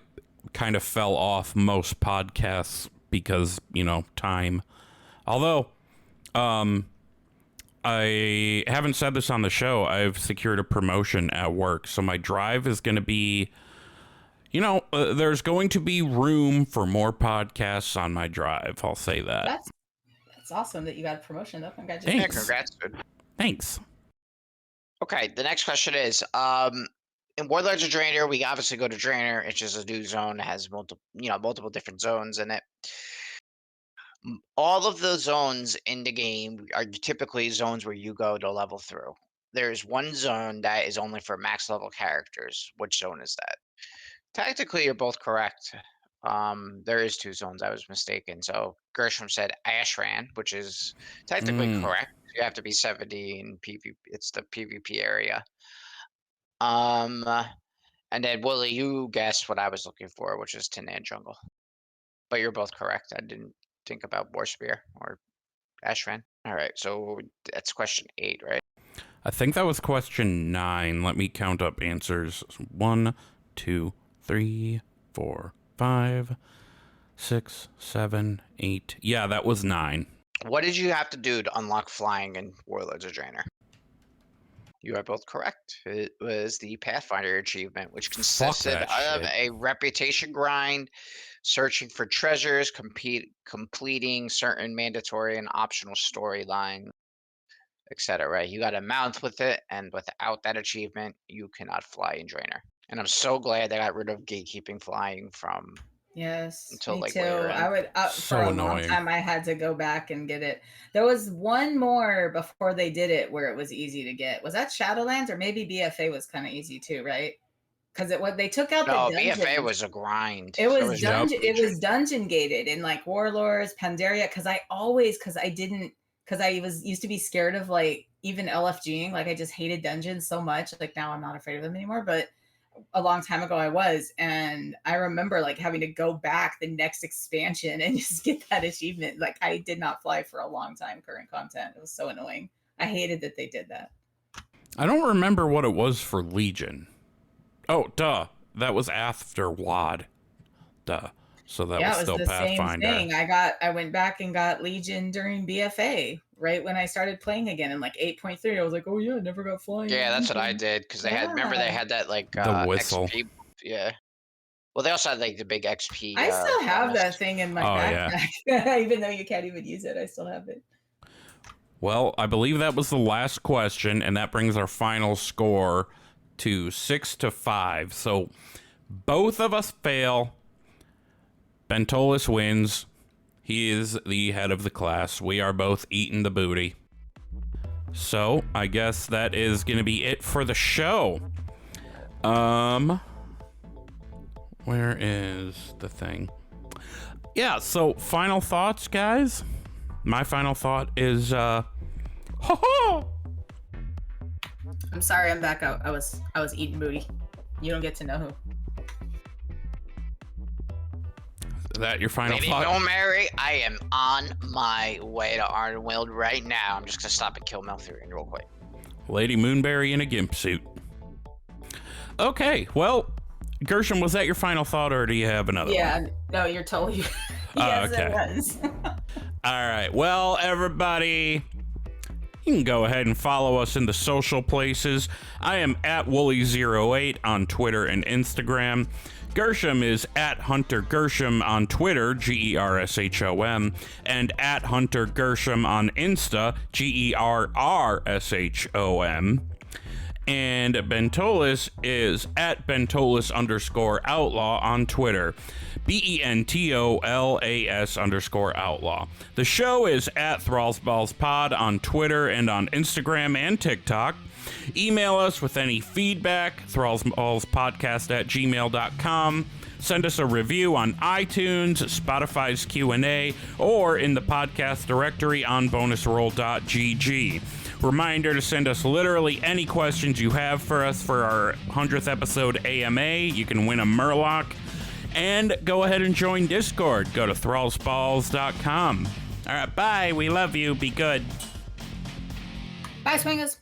S1: kind of fell off most podcasts because, time. Although, I haven't said this on the show. I've secured a promotion at work, so my drive is going to be, there's going to be room for more podcasts on my drive. I'll say that.
S4: That's awesome that you got a promotion, though. Congratulations.
S1: Thanks.
S3: Yeah, congrats, dude.
S1: Thanks.
S3: Okay, the next question is, in Warlords of Draenor, we obviously go to Draenor. It's just a new zone that has multiple different zones in it. All of the zones in the game are typically zones where you go to level through. There's one zone that is only for max level characters. Which zone is that? Technically, you're both correct. There is 2 zones. I was mistaken. So Gershom said Ashran, which is technically correct. You have to be 70 in PvP. It's the PvP area. And then Wooly, you guessed what I was looking for, which is Tinan Jungle. But you're both correct. I didn't think about Warspear or Ashran. All right, so that's question 8, right?
S1: I think that was question 9. Let me count up answers. 1, 2, 3, 4, 5, 6, 7, 8. Yeah, that was 9.
S3: What did you have to do to unlock flying in Warlords of Draenor? You are both correct. It was the Pathfinder achievement, which consisted of a reputation grind, searching for treasures, completing certain mandatory and optional storyline, etc. You got a mount with it, and without that achievement, you cannot fly in Draenor. And I'm so glad they got rid of gatekeeping flying from until
S4: me
S3: like
S4: too.
S3: later.
S4: I would
S1: So
S4: for a
S1: annoying.
S4: long time I had to go back and get it. There was one more before they did it where it was easy to get. Was that Shadowlands or maybe BFA was kind of easy too, right? Because they took out the dungeons.
S3: BFA was a grind.
S4: It was dungeon.
S1: Yep.
S4: It was dungeon gated in like Warlords, Pandaria. Because I used to be scared of like even LFGing. Like I just hated dungeons so much. Like now I'm not afraid of them anymore. But a long time ago I was, and I remember like having to go back the next expansion and just get that achievement. Like I did not fly for a long time. Current content. It was so annoying. I hated that they did that.
S1: I don't remember what it was for Legion. Oh, duh. That was after WAD. Duh. So that
S4: Yeah,
S1: was
S4: it
S1: still
S4: was the same
S1: Pathfinder.
S4: thing. I went back and got Legion during BFA, right when I started playing again in like 8.3. I was like, oh yeah, never got flying.
S3: Yeah, that's what I did because they had. Remember they had that like
S1: The whistle.
S3: XP. Yeah. Well, they also had like the big XP.
S4: I still have
S3: bonus.
S4: that thing in my
S1: Oh, yeah.
S4: backpack. Even though you can't even use it, I still have it.
S1: Well, I believe that was the last question, and that brings our final score to 6-5. So both of us fail. Bentolas wins. He is the head of the class. We are both eating the booty. So I guess that is going to be it for the show. Where is the thing? Yeah, so final thoughts, guys. My final thought is, ho-ho!
S4: I'm sorry, I'm back out. I was eating booty. You don't get to know who.
S1: Is that your final
S3: Lady
S1: thought?
S3: Moonberry, I am on my way to Ardenweald right now. I'm just gonna stop and kill Malthurian real quick.
S1: Lady Moonberry in a gimp suit. Okay, well, Gershom, was that your final thought, or do you have another one?
S4: Yeah, no, you're totally. Yes,
S1: okay.
S4: it was.
S1: All right, well, everybody, you can go ahead and follow us in the social places. I am at Wooly08 on Twitter and Instagram. Gershom is at Hunter Gershom on Twitter, Gershom, and at Hunter Gershom on Insta, Gerrshom. And Bentolas is at Bentolas_outlaw on Twitter, BENTOLAS_outlaw. The show is at ThrallsBallsPod on Twitter and on Instagram and TikTok. Email us with any feedback, thrallsballspodcast@gmail.com. Send us a review on iTunes, Spotify's Q&A, or in the podcast directory on bonusroll.gg. Reminder to send us literally any questions you have for us for our 100th episode AMA. You can win a Murloc. And go ahead and join Discord. Go to thrallsballs.com. All right, bye. We love you. Be good.
S4: Bye, swingers.